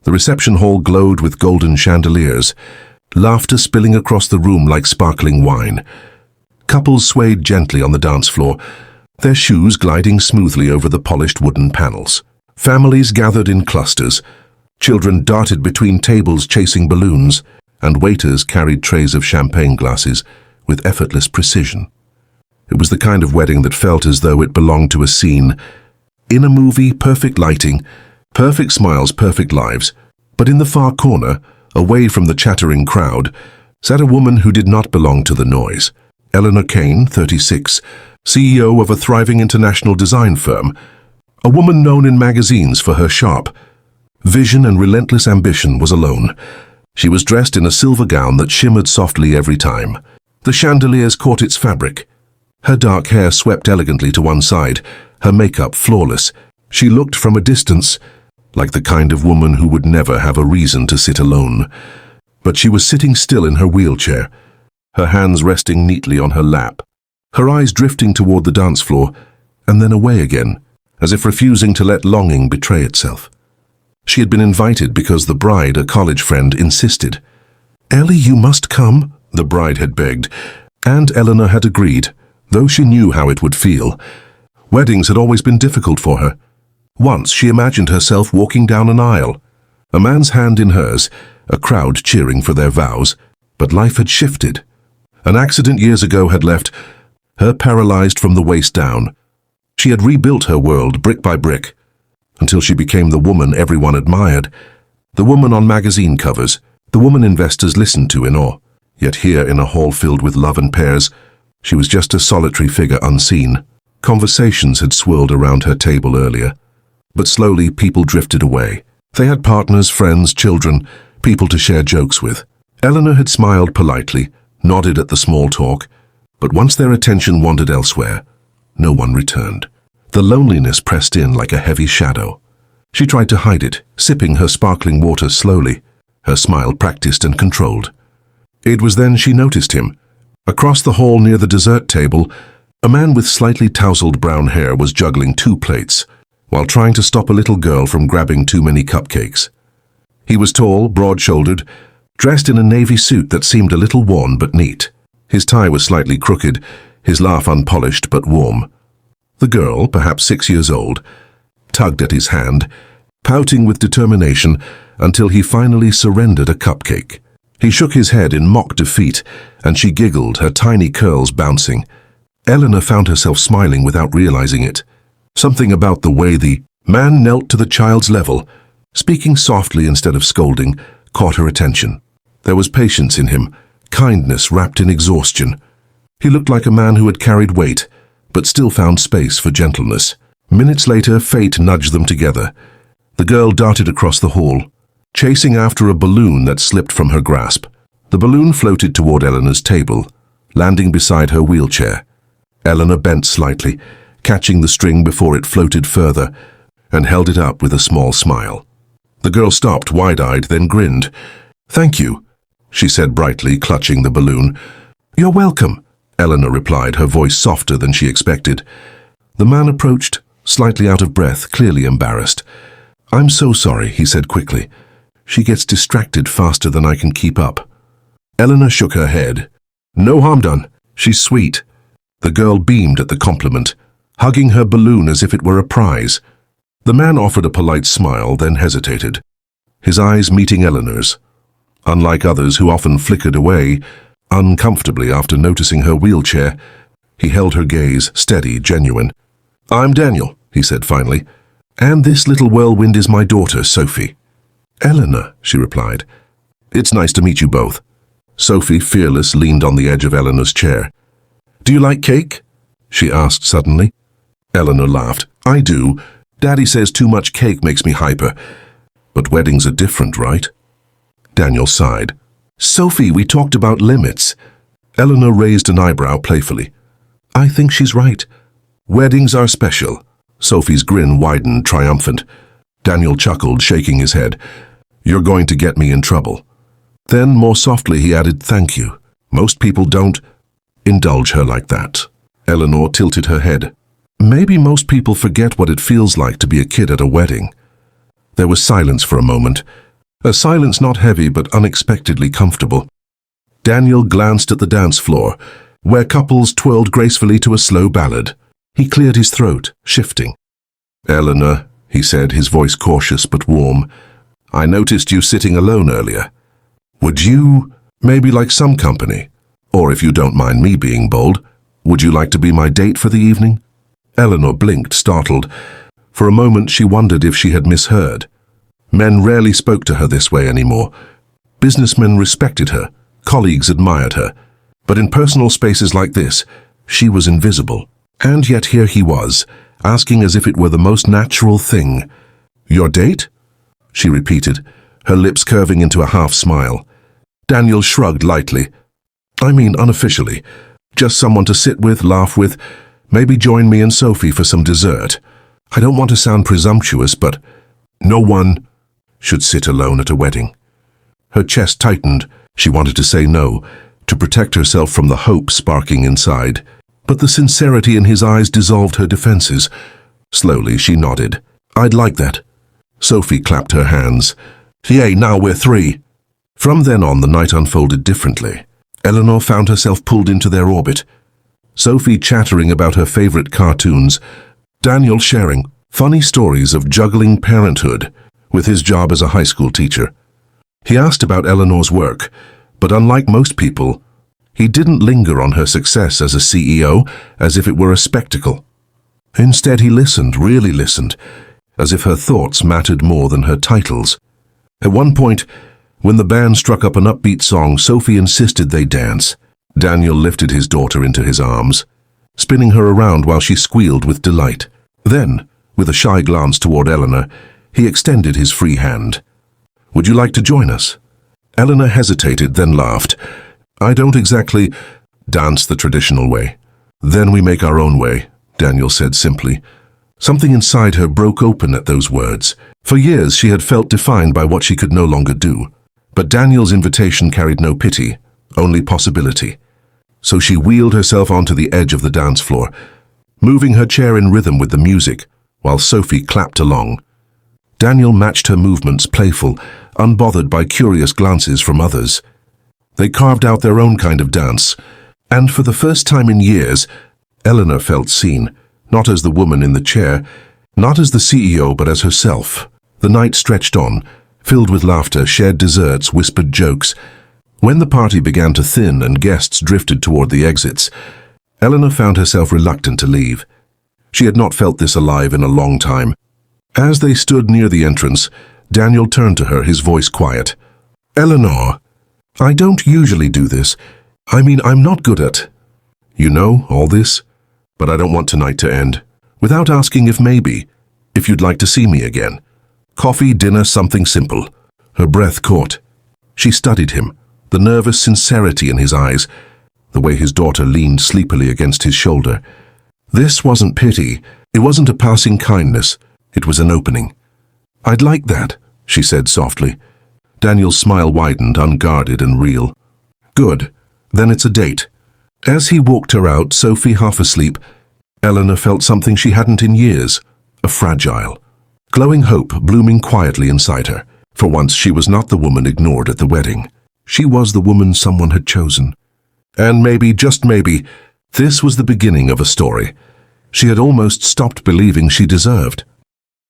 The reception hall glowed with golden chandeliers, laughter spilling across the room like sparkling wine. Couples swayed gently on the dance floor, their shoes gliding smoothly over the polished wooden panels. Families gathered in clusters. Children darted between tables chasing balloons, and waiters carried trays of champagne glasses with effortless precision. It was the kind of wedding that felt as though it belonged to a scene. In a movie, perfect lighting, perfect smiles, perfect lives. But in the far corner, away from the chattering crowd, sat a woman who did not belong to the noise. Eleanor Kane, 36, CEO of a thriving international design firm, a woman known in magazines for her sharp vision and relentless ambition, was alone. She was dressed in a silver gown that shimmered softly every time. The chandeliers caught its fabric. Her dark hair swept elegantly to one side, her makeup flawless. She looked from a distance like the kind of woman who would never have a reason to sit alone. But she was sitting still in her wheelchair, her hands resting neatly on her lap, her eyes drifting toward the dance floor and then away again, as if refusing to let longing betray itself. She had been invited because the bride, a college friend, insisted. "Ellie, you must come," the bride had begged, and Eleanor had agreed, though she knew how it would feel. Weddings had always been difficult for her. Once she imagined herself walking down an aisle, a man's hand in hers, a crowd cheering for their vows, but life had shifted. An accident years ago had left her paralyzed from the waist down. She had rebuilt her world brick by brick, until she became the woman everyone admired, the woman on magazine covers, the woman investors listened to in awe. Yet here, in a hall filled with love and pairs, she was just a solitary figure unseen. Conversations had swirled around her table earlier, but slowly people drifted away. They had partners, friends, children, people to share jokes with. Eleanor had smiled politely, nodded at the small talk, but once their attention wandered elsewhere, no one returned. The loneliness pressed in like a heavy shadow. She tried to hide it, sipping her sparkling water slowly, her smile practiced and controlled. It was then she noticed him. Across the hall near the dessert table, a man with slightly tousled brown hair was juggling 2 plates, while trying to stop a little girl from grabbing too many cupcakes. He was tall, broad-shouldered, dressed in a navy suit that seemed a little worn but neat. His tie was slightly crooked, his laugh unpolished but warm. The girl, perhaps 6 years old, tugged at his hand, pouting with determination until he finally surrendered a cupcake. He shook his head in mock defeat, and she giggled, her tiny curls bouncing. Eleanor found herself smiling without realizing it. Something about the way the man knelt to the child's level, speaking softly instead of scolding, caught her attention. There was patience in him, kindness wrapped in exhaustion. He looked like a man who had carried weight, but still found space for gentleness. Minutes later, fate nudged them together. The girl darted across the hall, chasing after a balloon that slipped from her grasp. The balloon floated toward Eleanor's table, landing beside her wheelchair. Eleanor bent slightly, catching the string before it floated further, and held it up with a small smile. The girl stopped, wide-eyed, then grinned. "Thank you," she said brightly, clutching the balloon. "You're welcome," Eleanor replied, her voice softer than she expected. The man approached, slightly out of breath, clearly embarrassed. "I'm so sorry," he said quickly. "She gets distracted faster than I can keep up." Eleanor shook her head. "No harm done. She's sweet." The girl beamed at the compliment, hugging her balloon as if it were a prize. The man offered a polite smile, then hesitated, his eyes meeting Eleanor's. Unlike others who often flickered away, uncomfortably after noticing her wheelchair, he held her gaze, steady, genuine. "I'm Daniel," he said finally, "and this little whirlwind is my daughter, Sophie." "Eleanor," she replied. "It's nice to meet you both." Sophie, fearless, leaned on the edge of Eleanor's chair. "Do you like cake?" she asked suddenly. Eleanor laughed. "I do. Daddy says too much cake makes me hyper. But weddings are different, right?" Daniel sighed. "Sophie, we talked about limits." Eleanor raised an eyebrow playfully. "I think she's right. Weddings are special." Sophie's grin widened, triumphant. Daniel chuckled, shaking his head. "You're going to get me in trouble." Then, more softly, he added, "Thank you. Most people don't indulge her like that." Eleanor tilted her head. "Maybe most people forget what it feels like to be a kid at a wedding." There was silence for a moment, a silence not heavy but unexpectedly comfortable. Daniel glanced at the dance floor, where couples twirled gracefully to a slow ballad. He cleared his throat, shifting. "Eleanor," he said, his voice cautious but warm, "I noticed you sitting alone earlier. Would you maybe like some company? Or if you don't mind me being bold, would you like to be my date for the evening?" Eleanor blinked, startled. For a moment she wondered if she had misheard. Men rarely spoke to her this way anymore. Businessmen respected her, colleagues admired her. But in personal spaces like this, she was invisible. And yet here he was, asking as if it were the most natural thing. "Your date?" she repeated, her lips curving into a half-smile. Daniel shrugged lightly. "I mean unofficially. Just someone to sit with, laugh with, maybe join me and Sophie for some dessert. I don't want to sound presumptuous, but no one should sit alone at a wedding." Her chest tightened. She wanted to say no, to protect herself from the hope sparking inside. But the sincerity in his eyes dissolved her defenses. Slowly she nodded. "I'd like that." Sophie clapped her hands. "Yay, now we're three." From then on, the night unfolded differently. Eleanor found herself pulled into their orbit. Sophie chattering about her favorite cartoons. Daniel sharing funny stories of juggling parenthood with his job as a high school teacher. He asked about Eleanor's work, but unlike most people, he didn't linger on her success as a CEO as if it were a spectacle. Instead, he listened, really listened, as if her thoughts mattered more than her titles. At one point, when the band struck up an upbeat song, Sophie insisted they dance. Daniel lifted his daughter into his arms, spinning her around while she squealed with delight. Then, with a shy glance toward Eleanor, he extended his free hand. "Would you like to join us?" Eleanor hesitated, then laughed. "I don't exactly dance the traditional way." "Then we make our own way," Daniel said simply. Something inside her broke open at those words. For years she had felt defined by what she could no longer do. But Daniel's invitation carried no pity, only possibility. So she wheeled herself onto the edge of the dance floor, moving her chair in rhythm with the music, while Sophie clapped along. Daniel matched her movements, playful, unbothered by curious glances from others. They carved out their own kind of dance, and for the first time in years, Eleanor felt seen, not as the woman in the chair, not as the CEO, but as herself. The night stretched on, filled with laughter, shared desserts, whispered jokes. When the party began to thin and guests drifted toward the exits, Eleanor found herself reluctant to leave. She had not felt this alive in a long time. As they stood near the entrance, Daniel turned to her, his voice quiet. "Eleanor, I don't usually do this. I mean, I'm not good at, you know, all this. But I don't want tonight to end without asking if you'd like to see me again. Coffee, dinner, something simple." Her breath caught. She studied him, the nervous sincerity in his eyes, the way his daughter leaned sleepily against his shoulder. This wasn't pity. It wasn't a passing kindness. It was an opening. "I'd like that," she said softly. Daniel's smile widened, unguarded and real. "Good. Then it's a date." As he walked her out, Sophie half asleep, Eleanor felt something she hadn't in years, a fragile, glowing hope blooming quietly inside her. For once, she was not the woman ignored at the wedding. She was the woman someone had chosen. And maybe, just maybe, this was the beginning of a story she had almost stopped believing she deserved.